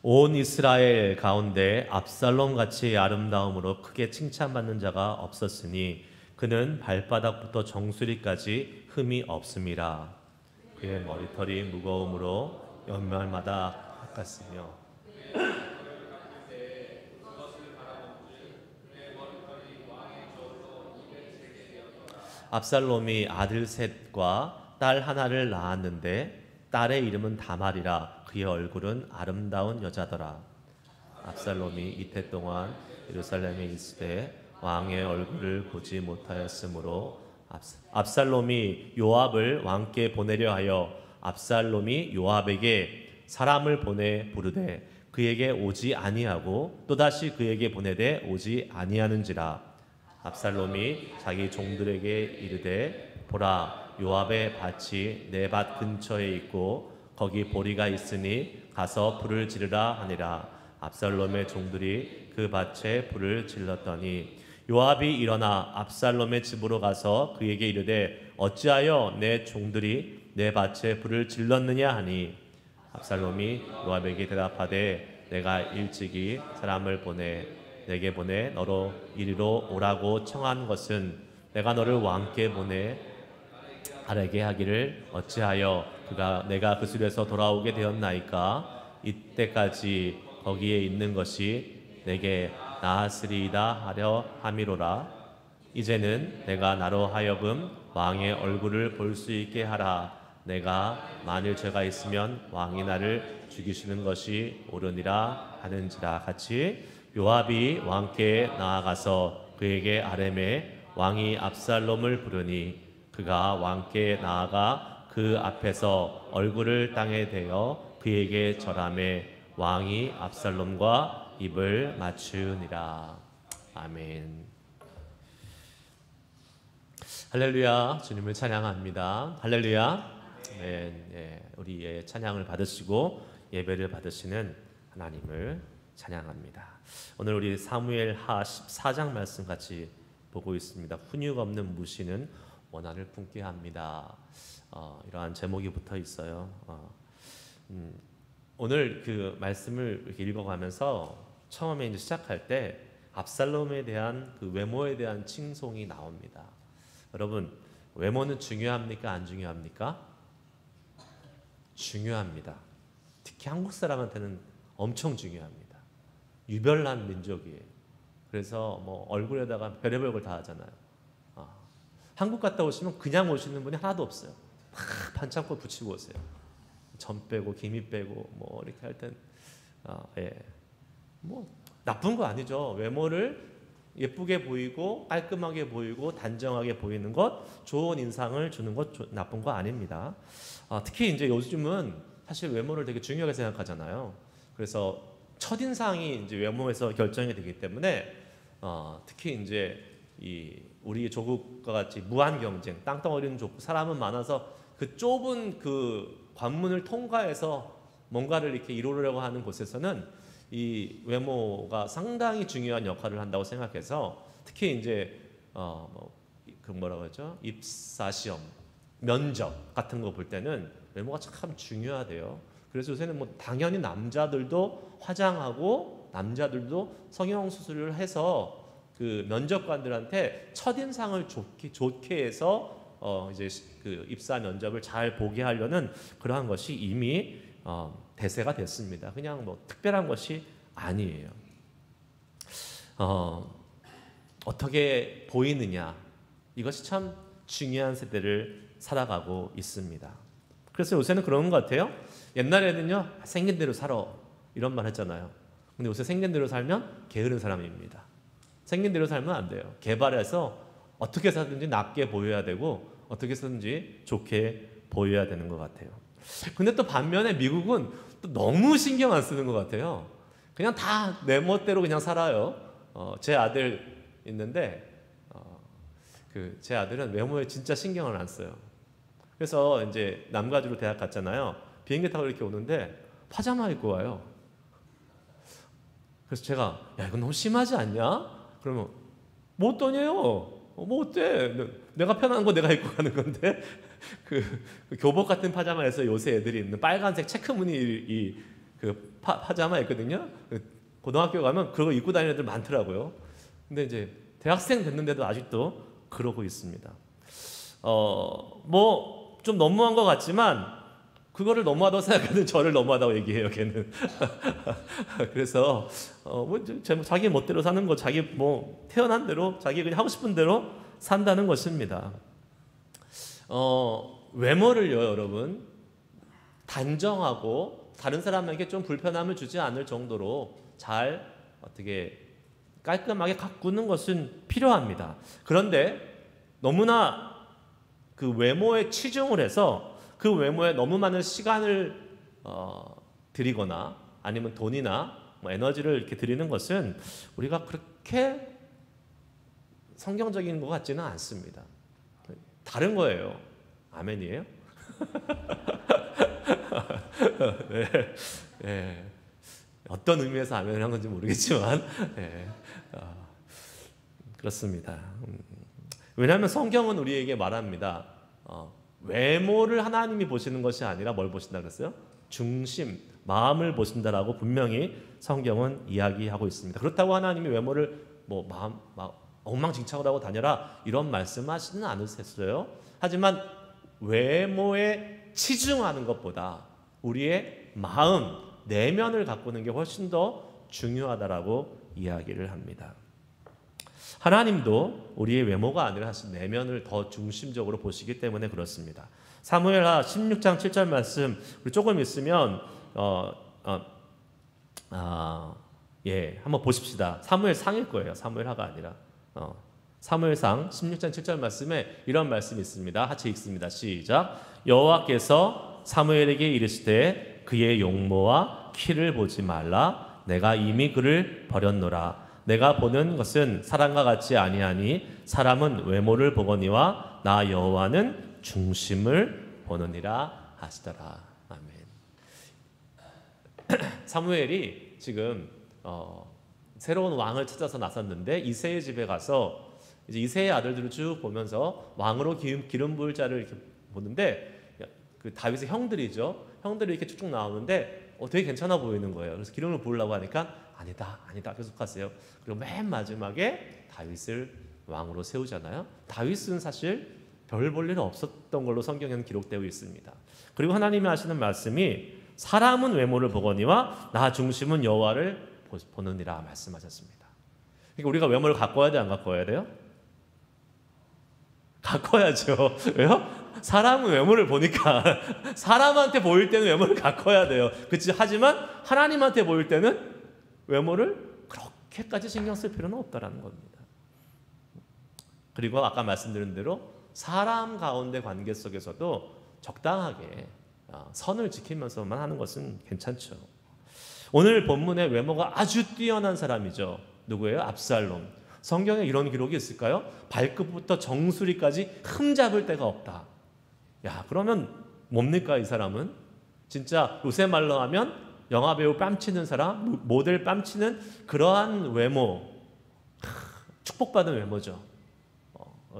온 이스라엘 가운데 압살롬 같이 아름다움으로 크게 칭찬받는 자가 없었으니 그는 발바닥부터 정수리까지 흠이 없음이라. 그의 머리털이 무거움으로 연말마다 깎았으며 압살롬이 아들 셋과 딸 하나를 낳았는데 딸의 이름은 다말이라. 그의 얼굴은 아름다운 여자더라. 압살롬이 이태 동안 예루살렘에 있으되 왕의 얼굴을 보지 못하였으므로 압살롬이 요압을 왕께 보내려 하여 압살롬이 요압에게 사람을 보내 부르되 그에게 오지 아니하고 또다시 그에게 보내되 오지 아니하는지라. 압살롬이 자기 종들에게 이르되 보라, 요압의 밭이 내 밭 근처에 있고 거기 보리가 있으니 가서 불을 지르라 하니라. 압살롬의 종들이 그 밭에 불을 질렀더니 요압이 일어나 압살롬의 집으로 가서 그에게 이르되 어찌하여 내 종들이 내 밭에 불을 질렀느냐 하니 압살롬이 요압에게 대답하되 내가 일찍이 사람을 내게 보내 너로 이리로 오라고 청한 것은 내가 너를 왕께 보내 아래게 하기를 어찌하여 내가 그 술에서 돌아오게 되었나이까. 이때까지 거기에 있는 것이 내게 나았으리이다 하려 함이로라. 이제는 내가 나로 하여금 왕의 얼굴을 볼 수 있게 하라. 내가 만일 죄가 있으면 왕이 나를 죽이시는 것이 옳으니라 하는지라. 같이 요압이 왕께 나아가서 그에게 아뢰매 왕이 압살롬을 부르니 그가 왕께 나아가 그 앞에서 얼굴을 땅에 대어 그에게 절하매 왕이 압살롬과 입을 맞추니라. 아멘. 할렐루야. 주님을 찬양합니다. 할렐루야. 우리의 찬양을 받으시고 예배를 받으시는 하나님을 찬양합니다. 오늘 우리 사무엘하 14장 말씀 같이 보고 있습니다. 훈육 없는 무시는 원한을 품게 합니다. 이러한 제목이 붙어 있어요. 오늘 그 말씀을 이렇게 읽어가면서 처음에 이제 시작할 때 압살롬에 대한 그 외모에 대한 칭송이 나옵니다. 여러분, 외모는 중요합니까? 안 중요합니까? 중요합니다. 특히 한국 사람한테는 엄청 중요합니다. 유별난 민족이에요. 그래서 뭐 얼굴에다가 별의별 걸 다 하잖아요. 한국 갔다 오시면 그냥 오시는 분이 하나도 없어요. 다 반창고 붙이고 오세요. 점 빼고 기미 빼고 뭐 이렇게 할 땐 뭐 나쁜 거 아니죠. 외모를 예쁘게 보이고 깔끔하게 보이고 단정하게 보이는 것, 좋은 인상을 주는 것 나쁜 거 아닙니다. 특히 이제 요즘은 사실 외모를 되게 중요하게 생각하잖아요. 그래서 첫 인상이 이제 외모에서 결정이 되기 때문에 특히 이제 우리 조국과 같이 무한 경쟁, 땅덩어리는 좁고 사람은 많아서 그 좁은 그 관문을 통과해서 뭔가를 이렇게 이루려고 하는 곳에서는 이 외모가 상당히 중요한 역할을 한다고 생각해서 특히 이제 그 뭐라고 하죠? 입사 시험, 면접 같은 거 볼 때는 외모가 참 중요하대요. 그래서 요새는 뭐 당연히 남자들도 화장하고 남자들도 성형 수술을 해서 그 면접관들한테 첫인상을 좋게 해서 이제 그 입사 면접을 잘 보게 하려는 그러한 것이 이미 대세가 됐습니다. 그냥 뭐 특별한 것이 아니에요. 어떻게 보이느냐, 이것이 참 중요한 세대를 살아가고 있습니다. 그래서 요새는 그런 것 같아요. 옛날에는요, 생긴 대로 살아 이런 말 했잖아요. 근데 요새 생긴 대로 살면 게으른 사람입니다. 생긴 대로 살면 안 돼요. 개발해서 어떻게 사든지 낮게 보여야 되고 어떻게 사든지 좋게 보여야 되는 것 같아요. 근데 또 반면에 미국은 또 너무 신경 안 쓰는 것 같아요. 그냥 다 내 멋대로 그냥 살아요. 제 아들 있는데 제 아들은 외모에 진짜 신경을 안 써요. 그래서 이제 남가주로 대학 갔잖아요. 비행기 타고 이렇게 오는데 파자마 입고 와요. 그래서 제가 야 이건 너무 심하지 않냐? 그러면 뭐 어떠냐요? 뭐 어때? 내가 편한 거 내가 입고 가는 건데 그 교복 같은 파자마에서 요새 애들이 입는 빨간색 체크무늬 그 파자마 있거든요. 그 고등학교 가면 그거 입고 다니는 애들 많더라고요. 근데 이제 대학생 됐는데도 아직도 그러고 있습니다. 뭐 좀 너무한 것 같지만 그거를 너무하다고 생각하는 저를 너무하다고 얘기해요, 걔는. 그래서 뭐 자기 멋대로 사는 거, 자기 뭐 태어난 대로 자기 그냥 하고 싶은 대로 산다는 것입니다. 외모를요, 여러분, 단정하고 다른 사람에게 좀 불편함을 주지 않을 정도로 잘 어떻게 깔끔하게 가꾸는 것은 필요합니다. 그런데 너무나 그 외모에 치중을 해서 그 외모에 너무 많은 시간을 들이거나 아니면 돈이나 뭐 에너지를 이렇게 들이는 것은 우리가 그렇게 성경적인 것 같지는 않습니다. 다른 거예요. 아멘이에요? 네, 네. 어떤 의미에서 아멘을 한 건지 모르겠지만 네. 그렇습니다. 왜냐하면 성경은 우리에게 말합니다. 외모를 하나님이 보시는 것이 아니라 뭘 보신다 그랬어요? 중심, 마음을 보신다라고 분명히 성경은 이야기하고 있습니다. 그렇다고 하나님이 외모를 뭐 엉망진창으로 하고 다녀라 이런 말씀하시는 않으셨어요. 하지만 외모에 치중하는 것보다 우리의 마음, 내면을 가꾸는 게 훨씬 더 중요하다라고 이야기를 합니다. 하나님도 우리의 외모가 아니라 사실 내면을 더 중심적으로 보시기 때문에 그렇습니다. 사무엘하 16장 7절 말씀 우리 조금 있으면 한번 보십시다. 사무엘상일 거예요. 사무엘하가 아니라 사무엘상 16장 7절 말씀에 이런 말씀이 있습니다. 같이 읽습니다. 시작. 여호와께서 사무엘에게 이르시되 그의 용모와 키를 보지 말라. 내가 이미 그를 버렸노라. 내가 보는 것은 사람과 같지 아니하니 사람은 외모를 보거니와 나 여호와는 중심을 보느니라 하시더라. 아멘. 사무엘이 지금 새로운 왕을 찾아서 나섰는데 이새의 집에 가서 이제 이새의 아들들을 쭉 보면서 왕으로 기름 부을 자를 이렇게 보는데 그 다윗의 형들이죠. 형들이 이렇게 쭉쭉 나오는데 되게 괜찮아 보이는 거예요. 그래서 기름을 부으려고 하니까 아니다 계속하세요. 그리고 맨 마지막에 다윗을 왕으로 세우잖아요. 다윗은 사실 별 볼 일 없었던 걸로 성경에는 기록되어 있습니다. 그리고 하나님이 하시는 말씀이 사람은 외모를 보거니와 나 중심은 여호와를 보느니라 말씀하셨습니다. 그러니까 우리가 외모를 가꿔야 돼, 안 가꿔야 돼요? 가꿔야죠. 왜요? 사람은 외모를 보니까 사람한테 보일 때는 외모를 가꿔야 돼요. 그렇지? 하지만 하나님한테 보일 때는 외모를 그렇게까지 신경 쓸 필요는 없다라는 겁니다. 그리고 아까 말씀드린 대로 사람 가운데 관계 속에서도 적당하게 선을 지키면서만 하는 것은 괜찮죠. 오늘 본문의 외모가 아주 뛰어난 사람이죠. 누구예요? 압살롬. 성경에 이런 기록이 있을까요? 발끝부터 정수리까지 흠잡을 데가 없다. 야, 그러면 뭡니까 이 사람은? 진짜 요새 말로 하면 영화배우 뺨치는 사람, 모델 뺨치는 그러한 외모, 축복받은 외모죠.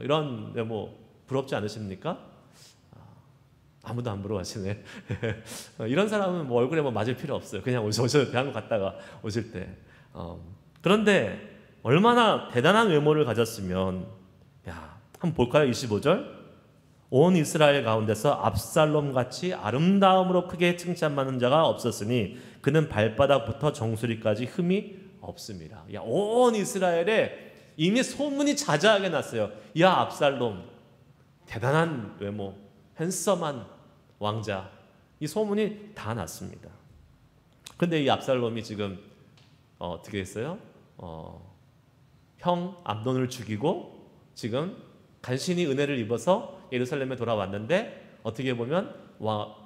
이런 외모 부럽지 않으십니까? 아무도 안 부러워하시네. 이런 사람은 뭐 얼굴에 뭐 맞을 필요 없어요. 그냥 오셔도 대한민국 갔다가 오실 때. 그런데 얼마나 대단한 외모를 가졌으면, 한번 볼까요? 25절. 온 이스라엘 가운데서 압살롬 같이 아름다움으로 크게 칭찬받는 자가 없었으니 그는 발바닥부터 정수리까지 흠이 없습니다. 온 이스라엘에 이미 소문이 자자하게 났어요. 야, 압살롬 대단한 외모, 핸섬한 왕자, 이 소문이 다 났습니다. 그런데 이 압살롬이 지금 어떻게 했어요? 형 암논을 죽이고 지금 간신히 은혜를 입어서 예루살렘에 돌아왔는데 어떻게 보면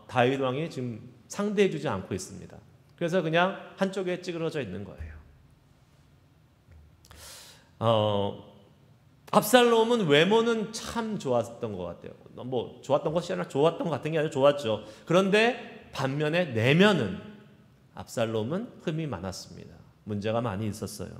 다윗 왕이 지금 상대해주지 않고 있습니다. 그래서 그냥 한쪽에 찌그러져 있는 거예요. 압살롬은 외모는 참 좋았던 것 같아요. 뭐 좋았던 것이 아니라 좋았던 것 같은 게 아니라 좋았죠. 그런데 반면에 내면은 압살롬은 흠이 많았습니다. 문제가 많이 있었어요.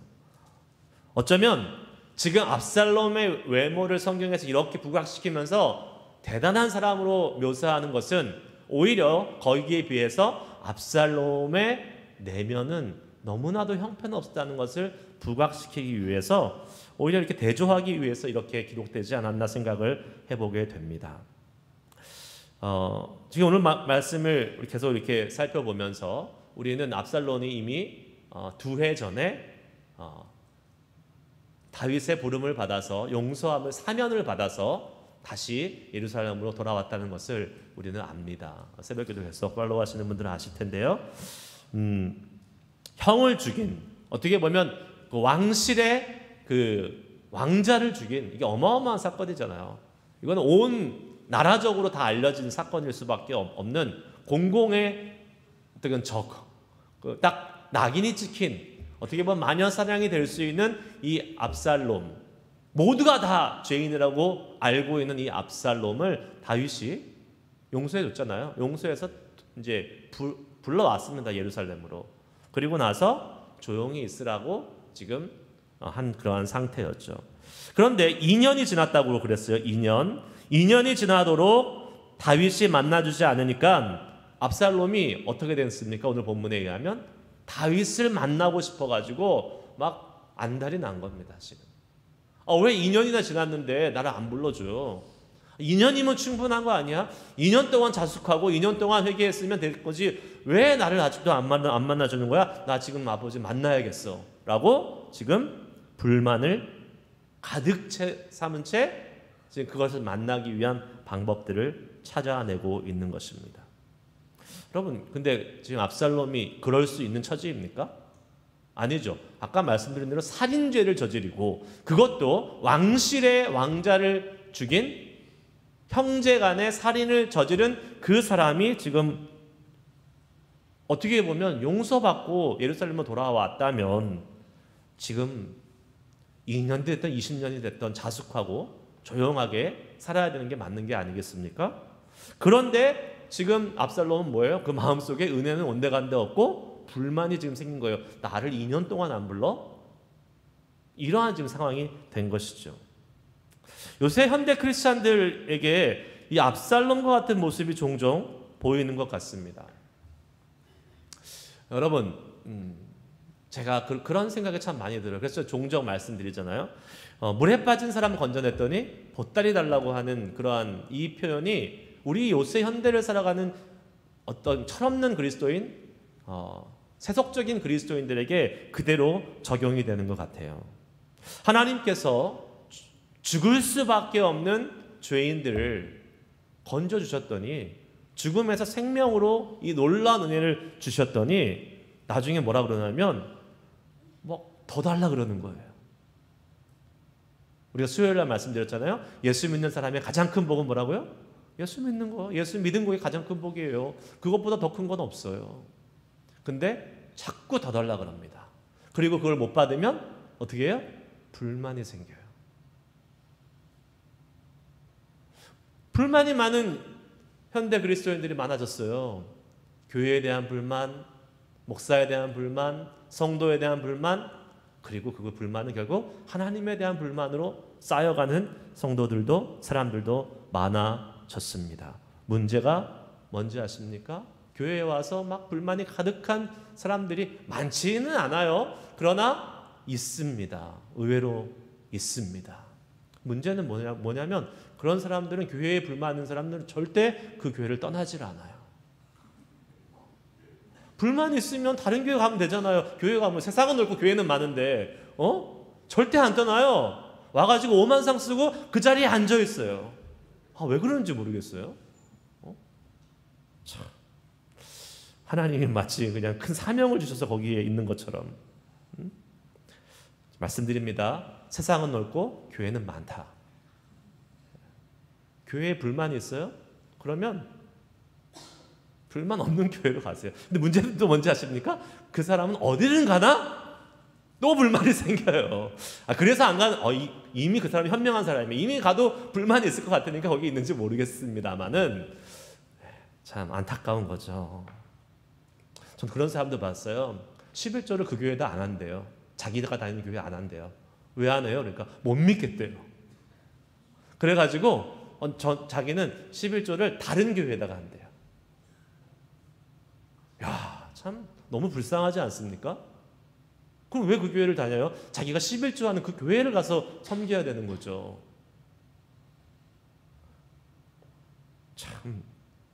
어쩌면 지금 압살롬의 외모를 성경에서 이렇게 부각시키면서 대단한 사람으로 묘사하는 것은 오히려 거기에 비해서 압살롬의 내면은 너무나도 형편없었다는 것을 부각시키기 위해서 오히려 이렇게 대조하기 위해서 이렇게 기록되지 않았나 생각을 해보게 됩니다. 지금 오늘 말씀을 계속 이렇게 살펴보면서 우리는 압살롬이 이미 2해 전에 다윗의 부름을 받아서 용서함을 사면을 받아서 다시 예루살렘으로 돌아왔다는 것을 우리는 압니다. 새벽기도 계속 팔로우 하시는 분들은 아실 텐데요. 형을 죽인, 어떻게 보면 그 왕실의 그 왕자를 죽인, 이게 어마어마한 사건이잖아요. 이건 온 나라적으로 다 알려진 사건일 수밖에 없는 공공의 어떤 딱 낙인이 찍힌, 어떻게 보면 마녀사냥이 될 수 있는 이 압살롬, 모두가 다 죄인이라고 알고 있는 이 압살롬을 다윗이 용서해 줬잖아요. 용서해서 이제 불러왔습니다, 예루살렘으로. 그리고 나서 조용히 있으라고 지금 한 그러한 상태였죠. 그런데 2년이 지났다고 그랬어요. 2년이 지나도록 다윗이 만나주지 않으니까 압살롬이 어떻게 됐습니까? 오늘 본문에 의하면 다윗을 만나고 싶어가지고 막 안달이 난 겁니다. 지금 왜 2년이나 지났는데 나를 안 불러줘? 2년이면 충분한 거 아니야? 2년 동안 자숙하고 2년 동안 회개했으면 될 거지 왜 나를 아직도 안 만나주는 거야? 나 지금 아버지 만나야겠어 라고 지금 불만을 가득 삼은 채 지금 그것을 만나기 위한 방법들을 찾아내고 있는 것입니다. 여러분, 근데 지금 압살롬이 그럴 수 있는 처지입니까? 아니죠. 아까 말씀드린 대로 살인죄를 저지르고 그것도 왕실의 왕자를 죽인 형제 간의 살인을 저지른 그 사람이 지금 어떻게 보면 용서받고 예루살렘으로 돌아왔다면 지금 2년 됐든 20년이 됐든 자숙하고 조용하게 살아야 되는 게 맞는 게 아니겠습니까? 그런데 지금 압살롬은 뭐예요? 그 마음속에 은혜는 온데간데 없고 불만이 지금 생긴 거예요. 나를 2년 동안 안 불러? 이러한 지금 상황이 된 것이죠. 요새 현대 크리스찬들에게 이 압살롬과 같은 모습이 종종 보이는 것 같습니다. 여러분, 제가 그런 생각이 참 많이 들어요. 그래서 종종 말씀드리잖아요. 물에 빠진 사람 건져냈더니 보따리 달라고 하는 그러한 이 표현이 우리 요새 현대를 살아가는 어떤 철없는 그리스도인, 세속적인 그리스도인들에게 그대로 적용이 되는 것 같아요. 하나님께서 죽을 수밖에 없는 죄인들을 건져주셨더니 죽음에서 생명으로 이 놀라운 은혜를 주셨더니 나중에 뭐라 그러냐면 더 달라 그러는 거예요. 우리가 수요일날 말씀드렸잖아요. 예수 믿는 사람의 가장 큰 복은 뭐라고요? 예수 믿는 거, 예수 믿은 거에 가장 큰 복이에요. 그것보다 더 큰 건 없어요. 근데 자꾸 더 달라 그럽니다. 그리고 그걸 못 받으면 어떻게 해요? 불만이 생겨요. 불만이 많은 현대 그리스도인들이 많아졌어요. 교회에 대한 불만, 목사에 대한 불만, 성도에 대한 불만, 그리고 그 불만은 결국 하나님에 대한 불만으로 쌓여가는 성도들도 사람들도 많아졌습니다. 문제가 뭔지 아십니까? 교회에 와서 막 불만이 가득한 사람들이 많지는 않아요. 그러나 있습니다. 의외로 있습니다. 문제는 뭐냐면 그런 사람들은 교회에 불만 있는 사람들은 절대 그 교회를 떠나질 않아요. 불만 있으면 다른 교회 가면 되잖아요. 교회 가면 세상은 넓고 교회는 많은데 절대 안 떠나요. 와가지고 오만상 쓰고 그 자리에 앉아 있어요. 왜 그러는지 모르겠어요. 참. 하나님이 마치 그냥 큰 사명을 주셔서 거기에 있는 것처럼 말씀드립니다. 세상은 넓고 교회는 많다. 교회에 불만이 있어요? 그러면 불만 없는 교회로 가세요. 근데 문제는 또 뭔지 아십니까? 그 사람은 어디든 가나 또 불만이 생겨요. 그래서 안 가는, 이미 그 사람이 현명한 사람이에요. 이미 가도 불만이 있을 것 같으니까 거기 있는지 모르겠습니다만은 참 안타까운 거죠. 전 그런 사람도 봤어요. 11조를 그 교회도 안 한대요. 자기가 다니는 교회 안 한대요. 왜 안 해요? 그러니까 못 믿겠대요. 그래가지고 자기는 11조를 다른 교회에다가 한대요. 야, 참 너무 불쌍하지 않습니까? 그럼 왜 그 교회를 다녀요? 자기가 11조 하는 그 교회를 가서 섬겨야 되는 거죠. 참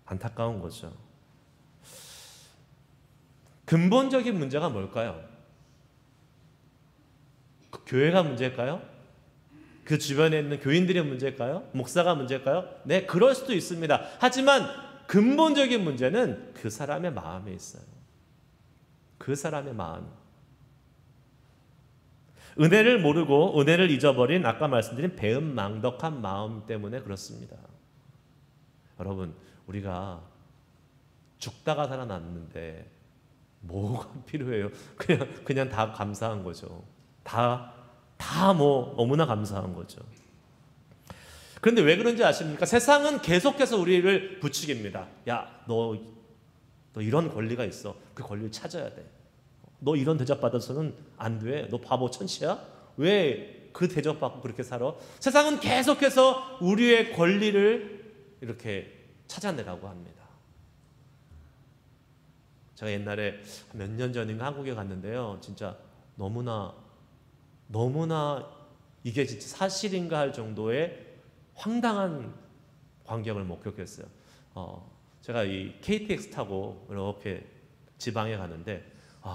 안타까운 거죠. 근본적인 문제가 뭘까요? 그 교회가 문제일까요? 그 주변에 있는 교인들의 문제일까요? 목사가 문제일까요? 네, 그럴 수도 있습니다. 하지만 근본적인 문제는 그 사람의 마음에 있어요. 그 사람의 마음. 은혜를 모르고 은혜를 잊어버린 아까 말씀드린 배은망덕한 마음 때문에 그렇습니다. 여러분, 우리가 죽다가 살아났는데 뭐가 필요해요? 그냥 다 감사한 거죠. 다 너무나 감사한 거죠. 그런데 왜 그런지 아십니까? 세상은 계속해서 우리를 부추깁니다. 야, 너 이런 권리가 있어. 그 권리를 찾아야 돼. 너 이런 대접 받아서는 안 돼. 너 바보 천치야? 왜 그 대접 받고 그렇게 살아? 세상은 계속해서 우리의 권리를 이렇게 찾아내라고 합니다. 제가 옛날에 몇 년 전인가 한국에 갔는데요. 진짜 너무나 이게 진짜 사실인가 할 정도의 황당한 광경을 목격했어요. 제가 이 KTX 타고 이렇게 지방에 가는데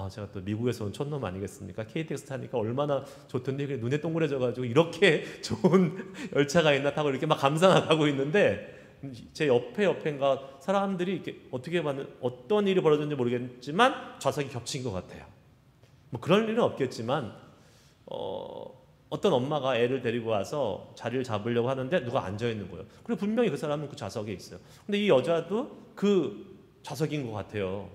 제가 또 미국에서 온 촌놈 아니겠습니까? KTX 타니까 얼마나 좋던데 눈에 동그래져가지고 이렇게 좋은 열차가 있나 타고 이렇게 막 감상하고 있는데 제 옆인가 사람들이 이렇게 어떻게 봤는 어떤 일이 벌어졌는지 모르겠지만 좌석이 겹친 것 같아요. 뭐 그럴 일은 없겠지만 어떤 엄마가 애를 데리고 와서 자리를 잡으려고 하는데 누가 앉아 있는 거예요. 그리고 분명히 그 사람은 그 좌석에 있어요. 근데 이 여자도 그 좌석인 것 같아요.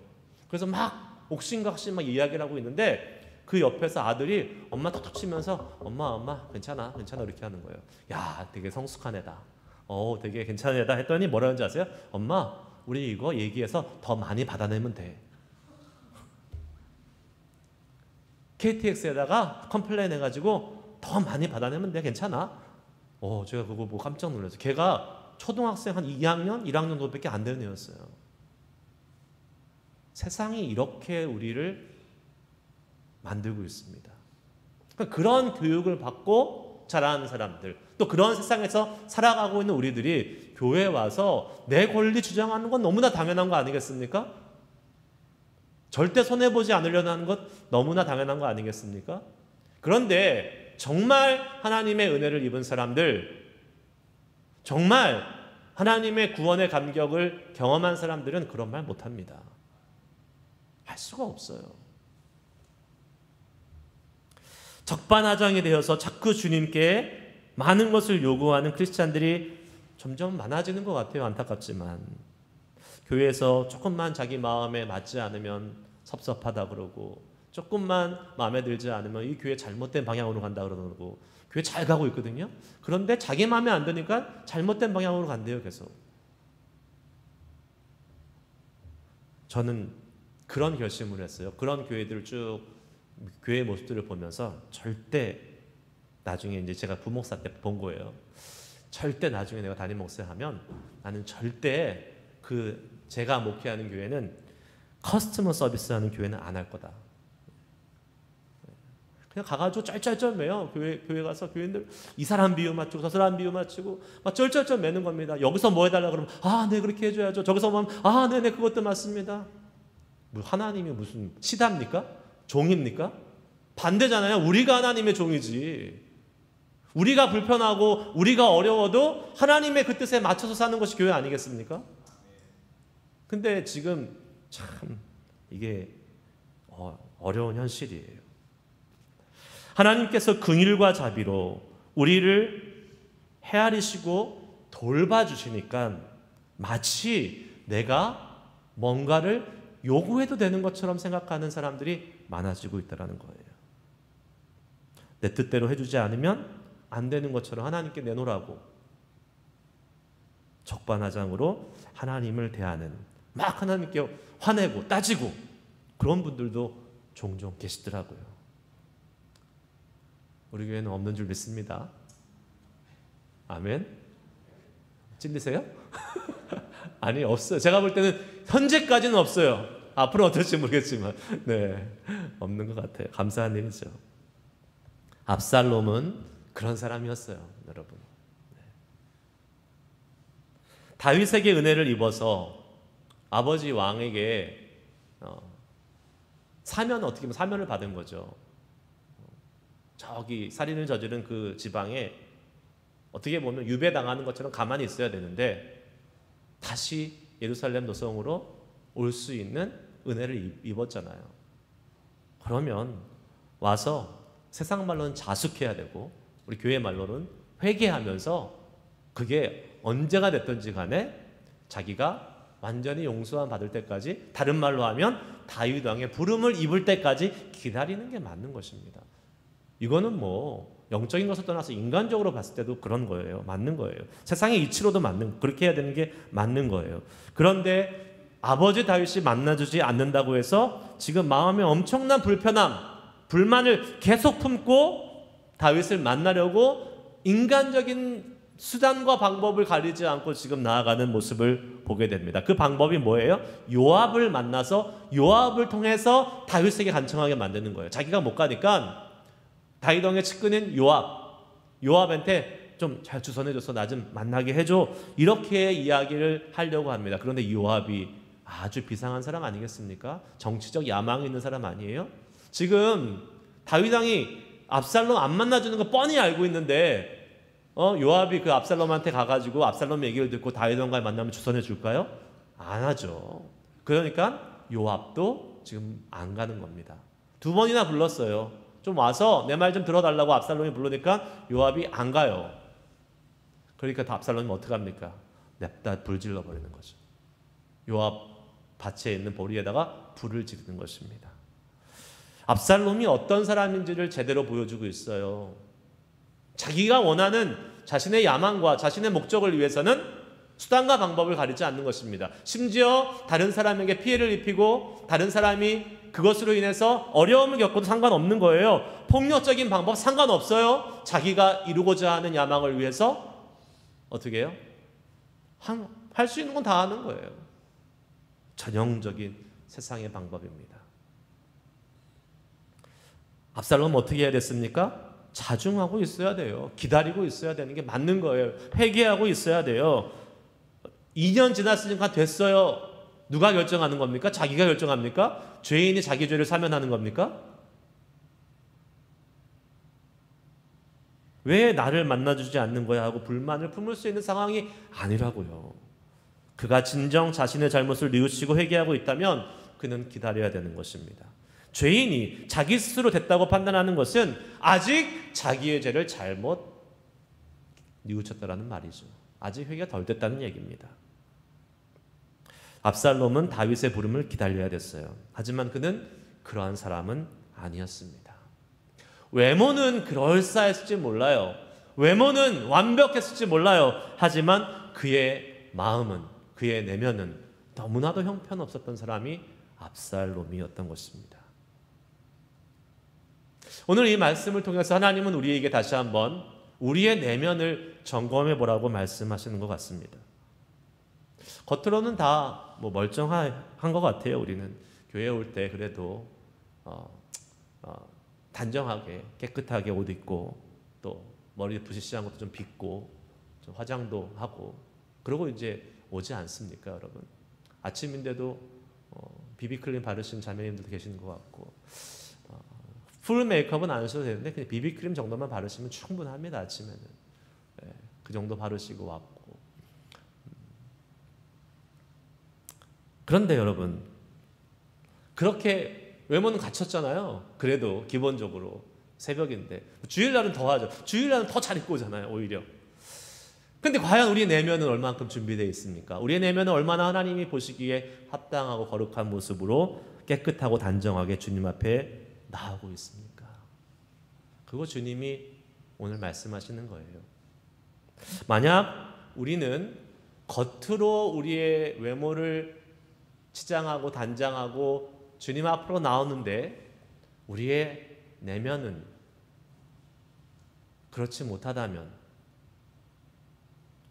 그래서 막 옥신각신 막 이야기를 하고 있는데 그 옆에서 아들이 엄마 톡톡 치면서 엄마 괜찮아 이렇게 하는 거예요. 야, 되게 성숙한 애다. 되게 괜찮은 애다 했더니 뭐라는지 아세요? 엄마, 우리 이거 얘기해서 더 많이 받아내면 돼. KTX에다가 컴플레인 해가지고 더 많이 받아내면 돼. 괜찮아. 제가 그거 보고 깜짝 놀랐어요. 걔가 초등학생 한 2학년, 1학년 정도밖에 안 되는 애였어요. 세상이 이렇게 우리를 만들고 있습니다. 그러니까 그런 교육을 받고 자라는 사람들, 또 그런 세상에서 살아가고 있는 우리들이 교회에 와서 내 권리 주장하는 건 너무나 당연한 거 아니겠습니까? 절대 손해보지 않으려는 하는 것 너무나 당연한 거 아니겠습니까? 그런데 정말 하나님의 은혜를 입은 사람들, 정말 하나님의 구원의 감격을 경험한 사람들은 그런 말 못합니다. 할 수가 없어요. 적반하장이 되어서 자꾸 주님께 많은 것을 요구하는 크리스찬들이 점점 많아지는 것 같아요. 안타깝지만 교회에서 조금만 자기 마음에 맞지 않으면 섭섭하다 그러고, 조금만 마음에 들지 않으면 이 교회 잘못된 방향으로 간다 그러고, 교회 잘 가고 있거든요. 그런데 자기 마음에 안 드니까 잘못된 방향으로 간대요. 계속. 저는 그런 결심을 했어요. 그런 교회들을 쭉 교회의 모습들을 보면서 절대 나중에 이제 제가 부목사 때 본 거예요. 절대 나중에 내가 담임 목사하면 나는 절대 제가 목회하는 교회는 커스터머 서비스하는 교회는 안 할 거다. 그냥 가가지고 쩔쩔쩔 매요. 교회 가서 교인들 이 사람 비유 맞추고 저 사람 비유 맞추고 막 쩔쩔쩔 매는 겁니다. 여기서 뭐 해달라 그러면 네 그렇게 해줘야죠. 저기서 보면 네네 그것도 맞습니다. 하나님이 무슨 시답니까? 종입니까? 반대잖아요. 우리가 하나님의 종이지. 우리가 불편하고 우리가 어려워도 하나님의 그 뜻에 맞춰서 사는 것이 교회 아니겠습니까? 근데 지금 참 이게 어려운 현실이에요. 하나님께서 긍휼과 자비로 우리를 헤아리시고 돌봐주시니까 마치 내가 뭔가를 요구해도 되는 것처럼 생각하는 사람들이 많아지고 있다는 거예요. 내 뜻대로 해주지 않으면 안 되는 것처럼 하나님께 내놓으라고 적반하장으로 하나님을 대하는, 막 하나님께 화내고 따지고 그런 분들도 종종 계시더라고요. 우리 교회는 없는 줄 믿습니다. 아멘. 찔리세요? 아니, 없어요. 제가 볼 때는 현재까지는 없어요. 앞으로 어떨지 모르겠지만 네, 없는 것 같아요. 감사한 일이죠. 압살롬은 그런 사람이었어요, 여러분. 네. 다윗에게 은혜를 입어서 아버지 왕에게 어떻게 보면 사면을 받은 거죠. 저기 살인을 저지른 그 지방에 어떻게 보면 유배당하는 것처럼 가만히 있어야 되는데 다시 예루살렘 노성으로 올 수 있는 은혜를 입었잖아요. 그러면 와서 세상 말로는 자숙해야 되고 우리 교회 말로는 회개하면서 그게 언제가 됐든지 간에 자기가 완전히 용서함 받을 때까지, 다른 말로 하면 다윗 왕의 부름을 입을 때까지 기다리는 게 맞는 것입니다. 이거는 뭐 영적인 것을 떠나서 인간적으로 봤을 때도 그런 거예요. 맞는 거예요. 세상의 이치로도 그렇게 해야 되는 게 맞는 거예요. 그런데 아버지 다윗이 만나주지 않는다고 해서 지금 마음에 엄청난 불편함, 불만을 계속 품고 다윗을 만나려고 인간적인 수단과 방법을 가리지 않고 지금 나아가는 모습을 보게 됩니다. 그 방법이 뭐예요? 요압을 만나서 요압을 통해서 다윗에게 간청하게 만드는 거예요. 자기가 못 가니까 다윗 왕의 측근인 요압한테 좀 잘 주선해줘서 나 좀 만나게 해줘, 이렇게 이야기를 하려고 합니다. 그런데 요압이 아주 비상한 사람 아니겠습니까? 정치적 야망이 있는 사람 아니에요? 지금 다윗 왕이 압살롬 안 만나주는 거 뻔히 알고 있는데 요압이 그 압살롬한테 가가지고 압살롬 얘기를 듣고 다윗 왕과 만나면 주선해 줄까요? 안 하죠. 그러니까 요압도 지금 안 가는 겁니다. 2번이나 불렀어요. 좀 와서 내 말 좀 들어달라고 압살롬이 부르니까 요압이 안 가요. 그러니까 압살롬이 어떻게 합니까? 냅다 불 질러버리는 거죠. 요압 밭에 있는 보리에다가 불을 지르는 것입니다. 압살롬이 어떤 사람인지를 제대로 보여주고 있어요. 자기가 원하는 자신의 야망과 자신의 목적을 위해서는 수단과 방법을 가리지 않는 것입니다. 심지어 다른 사람에게 피해를 입히고 다른 사람이 그것으로 인해서 어려움을 겪어도 상관없는 거예요. 폭력적인 방법 상관없어요. 자기가 이루고자 하는 야망을 위해서 어떻게 해요? 할 수 있는 건 다 하는 거예요. 전형적인 세상의 방법입니다. 압살롬은 어떻게 해야 됐습니까? 자중하고 있어야 돼요. 기다리고 있어야 되는 게 맞는 거예요. 회개하고 있어야 돼요. 2년 지났으니까 됐어요. 누가 결정하는 겁니까? 자기가 결정합니까? 죄인이 자기 죄를 사면하는 겁니까? 왜 나를 만나주지 않는 거야 하고 불만을 품을 수 있는 상황이 아니라고요. 그가 진정 자신의 잘못을 뉘우치고 회개하고 있다면 그는 기다려야 되는 것입니다. 죄인이 자기 스스로 됐다고 판단하는 것은 아직 자기의 죄를 잘못 뉘우쳤다라는 말이죠. 아직 회개가 덜 됐다는 얘기입니다. 압살롬은 다윗의 부름을 기다려야 됐어요. 하지만 그는 그러한 사람은 아니었습니다. 외모는 그럴싸했을지 몰라요. 외모는 완벽했을지 몰라요. 하지만 그의 마음은, 그의 내면은 너무나도 형편없었던 사람이 압살롬이었던 것입니다. 오늘 이 말씀을 통해서 하나님은 우리에게 다시 한번 우리의 내면을 점검해 보라고 말씀하시는 것 같습니다. 겉으로는 다 뭐 멀쩡한 것 같아요. 우리는 교회에 올 때 그래도 단정하게 깨끗하게 옷 입고 또 머리 부시시한 것도 좀 빗고 좀 화장도 하고 그러고 이제 오지 않습니까, 여러분? 아침인데도 비비크림 바르신 자매님들도 계시는 것 같고 풀 메이크업은 안 하셔도 되는데 그냥 비비크림 정도만 바르시면 충분합니다. 아침에는 그 정도 바르시고 왔고. 그런데 여러분, 그렇게 외모는 갖췄잖아요. 그래도 기본적으로 새벽인데 주일날은 더 하죠. 주일날은 더 잘 입고 오잖아요, 오히려. 근데 과연 우리의 내면은 얼만큼 준비되어 있습니까? 우리의 내면은 얼마나 하나님이 보시기에 합당하고 거룩한 모습으로 깨끗하고 단정하게 주님 앞에 나오고 있습니까? 그거 주님이 오늘 말씀하시는 거예요. 만약 우리는 겉으로 우리의 외모를 치장하고 단장하고 주님 앞으로 나오는데 우리의 내면은 그렇지 못하다면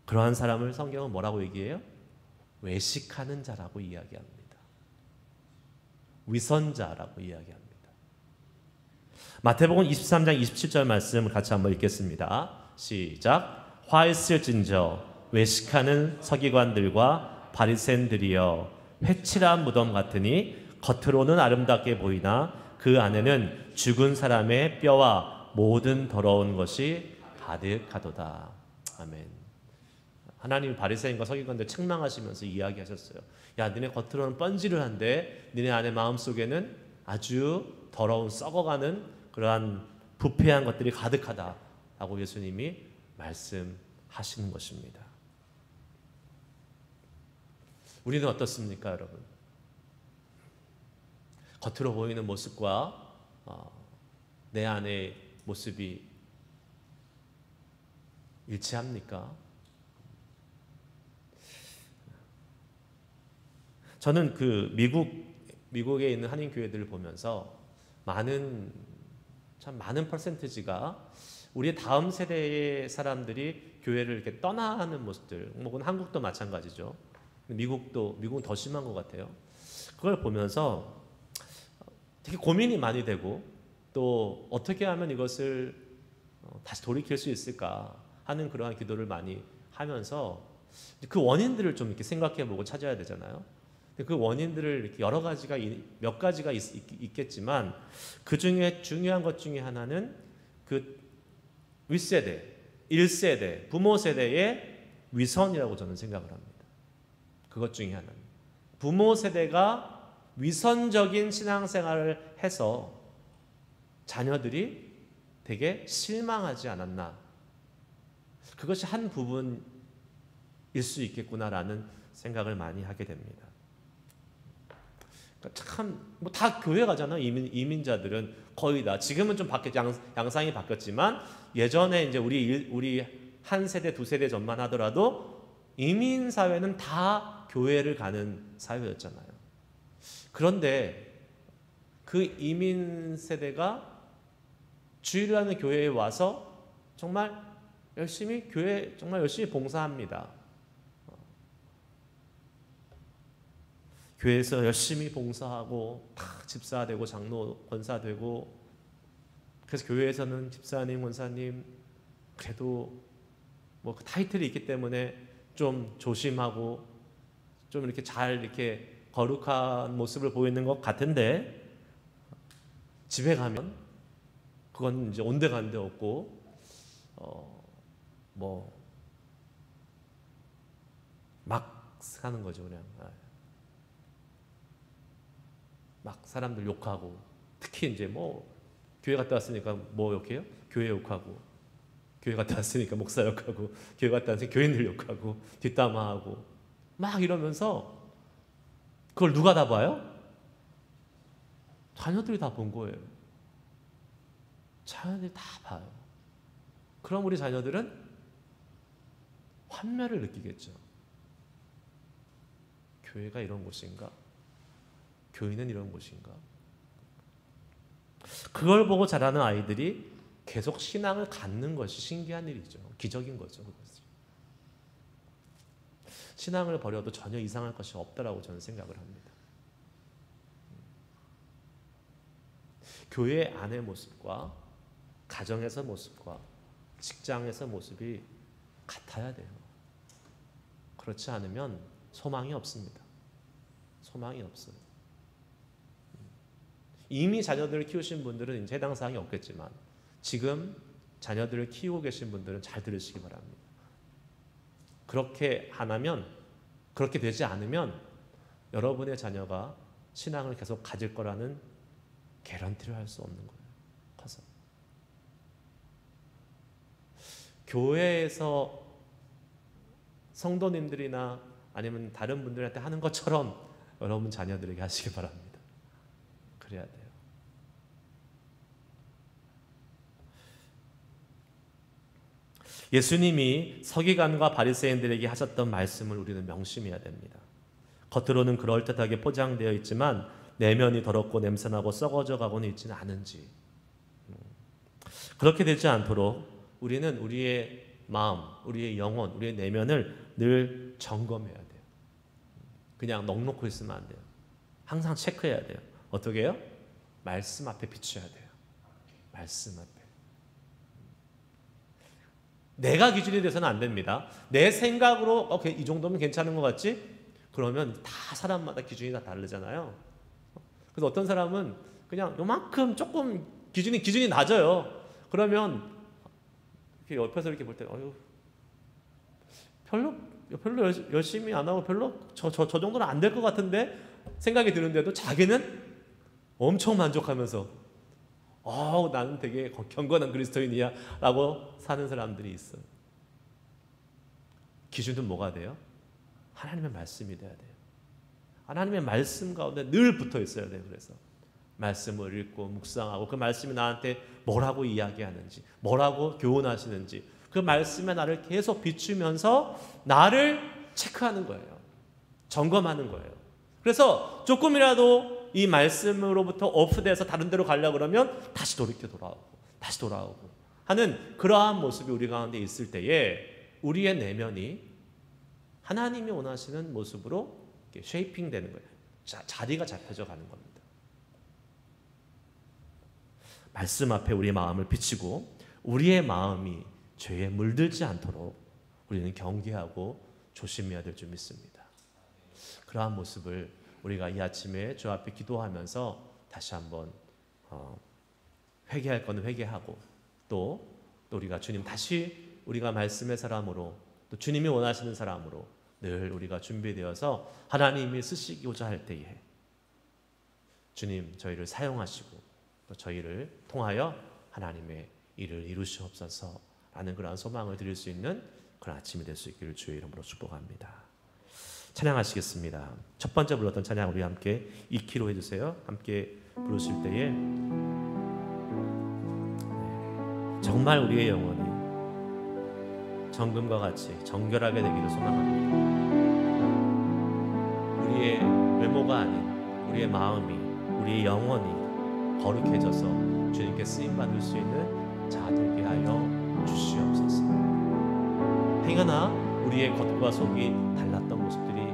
그러한 사람을 성경은 뭐라고 얘기해요? 외식하는 자라고 이야기합니다. 위선자라고 이야기합니다. 마태복음 23장 27절 말씀 같이 한번 읽겠습니다. 시작. 화 있을진저 외식하는 서기관들과 바리새인들이여, 회칠한 무덤 같으니 겉으로는 아름답게 보이나 그 안에는 죽은 사람의 뼈와 모든 더러운 것이 가득하도다. 아멘. 하나님이 바리새인과 서기관들 책망하시면서 이야기하셨어요. 야, 너네 겉으로는 번지를 한데 너네 안에 마음속에는 아주 더러운 썩어가는 그러한 부패한 것들이 가득하다라고 예수님이 말씀하시는 것입니다. 우리는 어떻습니까, 여러분? 겉으로 보이는 모습과 내 안의 모습이 일치합니까? 저는 그 미국에 있는 한인 교회들을 보면서 참 많은 퍼센티지가 우리의 다음 세대의 사람들이 교회를 이렇게 떠나는 모습들, 혹은 한국도 마찬가지죠. 미국은 더 심한 것 같아요. 그걸 보면서 되게 고민이 많이 되고, 또 어떻게 하면 이것을 다시 돌이킬 수 있을까 하는 그러한 기도를 많이 하면서 그 원인들을 좀 이렇게 생각해보고 찾아야 되잖아요. 그 원인들을 이렇게 여러 가지가 몇 가지가 있겠지만 그 중에 중요한 것 중에 하나는 그 윗세대, 1세대, 부모 세대의 위선이라고 저는 생각을 합니다. 그것 중에 하나는 부모 세대가 위선적인 신앙생활을 해서 자녀들이 되게 실망하지 않았나, 그것이 한 부분일 수 있겠구나라는 생각을 많이 하게 됩니다. 참 뭐 다 교회 가잖아요. 이민자들은 거의 다. 지금은 좀 양상이 바뀌었지만 예전에 이제 우리 한 세대 두 세대 전만 하더라도 이민 사회는 다 교회를 가는 사회였잖아요. 그런데 그 이민 세대가 주일하는 교회에 와서 정말 열심히 봉사합니다. 교회에서 열심히 봉사하고 다 집사 되고 장로 권사 되고, 그래서 교회에서는 집사님 권사님 그래도 뭐 그 타이틀이 있기 때문에 좀 조심하고 좀 이렇게 잘 이렇게 거룩한 모습을 보이는 것 같은데, 집에 가면 그건 이제 온데간데 없고 막 사는 거죠. 그냥 막 사람들 욕하고, 특히 이제 뭐 교회 갔다 왔으니까 뭐 욕해요? 교회 욕하고, 교회 갔다 왔으니까 목사 욕하고, 교회 갔다 왔으니까 교인들 욕하고, 뒷담화하고 막 이러면서 그걸 누가 다 봐요? 자녀들이 다 본 거예요. 자녀들이 다 봐요. 그럼 우리 자녀들은 환멸을 느끼겠죠. 교회가 이런 곳인가? 교회는 이런 곳인가? 그걸 보고 자라는 아이들이 계속 신앙을 갖는 것이 신기한 일이죠. 기적인 거죠. 그것이. 신앙을 버려도 전혀 이상할 것이 없다라고 저는 생각을 합니다. 교회 안의 모습과 가정에서 모습과 직장에서 모습이 같아야 돼요. 그렇지 않으면 소망이 없습니다. 소망이 없어요. 이미 자녀들을 키우신 분들은 이제 해당 사항이 없겠지만 지금 자녀들을 키우고 계신 분들은 잘 들으시기 바랍니다. 그렇게 되지 않으면 여러분의 자녀가 신앙을 계속 가질 거라는 개런티를 할 수 없는 거예요. 커서 교회에서 성도님들이나 아니면 다른 분들한테 하는 것처럼 여러분 자녀들에게 하시기 바랍니다. 그래야 돼요. 예수님이 서기관과 바리새인들에게 하셨던 말씀을 우리는 명심해야 됩니다. 겉으로는 그럴듯하게 포장되어 있지만 내면이 더럽고 냄새나고 썩어져 가고는 있지는 않은지, 그렇게 되지 않도록 우리는 우리의 마음, 우리의 영혼, 우리의 내면을 늘 점검해야 돼요. 그냥 넋놓고 있으면 안 돼요. 항상 체크해야 돼요. 어떻게 해요? 말씀 앞에 비춰야 돼요. 말씀 앞에. 내가 기준이 돼서는 안 됩니다. 내 생각으로 이 정도면 괜찮은 것 같지? 그러면 다 사람마다 기준이 다 다르잖아요. 그래서 어떤 사람은 그냥 요만큼 조금 기준이 낮아요. 그러면 이렇게 옆에서 이렇게 볼 때 별로 열심히 안 하고 별로 저 정도는 안 될 것 같은데 생각이 드는데도 자기는 엄청 만족하면서 나는 되게 경건한 그리스도인이야 라고 사는 사람들이 있어요. 기준은 뭐가 돼요? 하나님의 말씀이 돼야 돼요. 하나님의 말씀 가운데 늘 붙어 있어야 돼요. 그래서 말씀을 읽고 묵상하고 그 말씀이 나한테 뭐라고 이야기하는지, 뭐라고 교훈하시는지 그 말씀에 나를 계속 비추면서 나를 체크하는 거예요. 점검하는 거예요. 그래서 조금이라도 이 말씀으로부터 오프돼서 다른 데로 가려고 그러면 다시 돌아오고 하는 그러한 모습이 우리 가운데 있을 때에 우리의 내면이 하나님이 원하시는 모습으로 쉐이핑 되는 거예요. 자리가 잡혀져 가는 겁니다. 말씀 앞에 우리의 마음을 비치고 우리의 마음이 죄에 물들지 않도록 우리는 경계하고 조심해야 될 줄 믿습니다. 그러한 모습을 우리가 이 아침에 주 앞에 기도하면서 다시 한번 회개할 거는 회개하고 또 우리가 주님 다시 우리가 말씀의 사람으로 또 주님이 원하시는 사람으로 늘 우리가 준비되어서 하나님이 쓰시고자 할 때에 주님 저희를 사용하시고 또 저희를 통하여 하나님의 일을 이루시옵소서 라는 그러한 소망을 드릴 수 있는 그런 아침이 될 수 있기를 주의 이름으로 축복합니다. 찬양하시겠습니다. 첫 번째 불렀던 찬양 우리 함께 익히로 해주세요. 함께 부르실 때에 정말 우리의 영혼이 정금과 같이 정결하게 되기를 소망합니다. 우리의 외모가 아닌 우리의 마음이 우리의 영혼이 거룩해져서 주님께 쓰임받을 수 있는 자 되게 하여 주시옵소서. 행여나 우리의 겉과 속이 달랐던 모습들이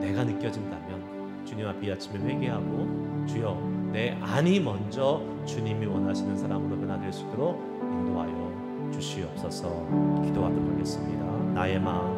내가 느껴진다면 주님 앞에 이 아침에 회개하고 주여 내 안이 먼저 주님이 원하시는 사람으로 변화될 수 있도록 인도하여 주시옵소서. 기도하도록 하겠습니다. 나의 마음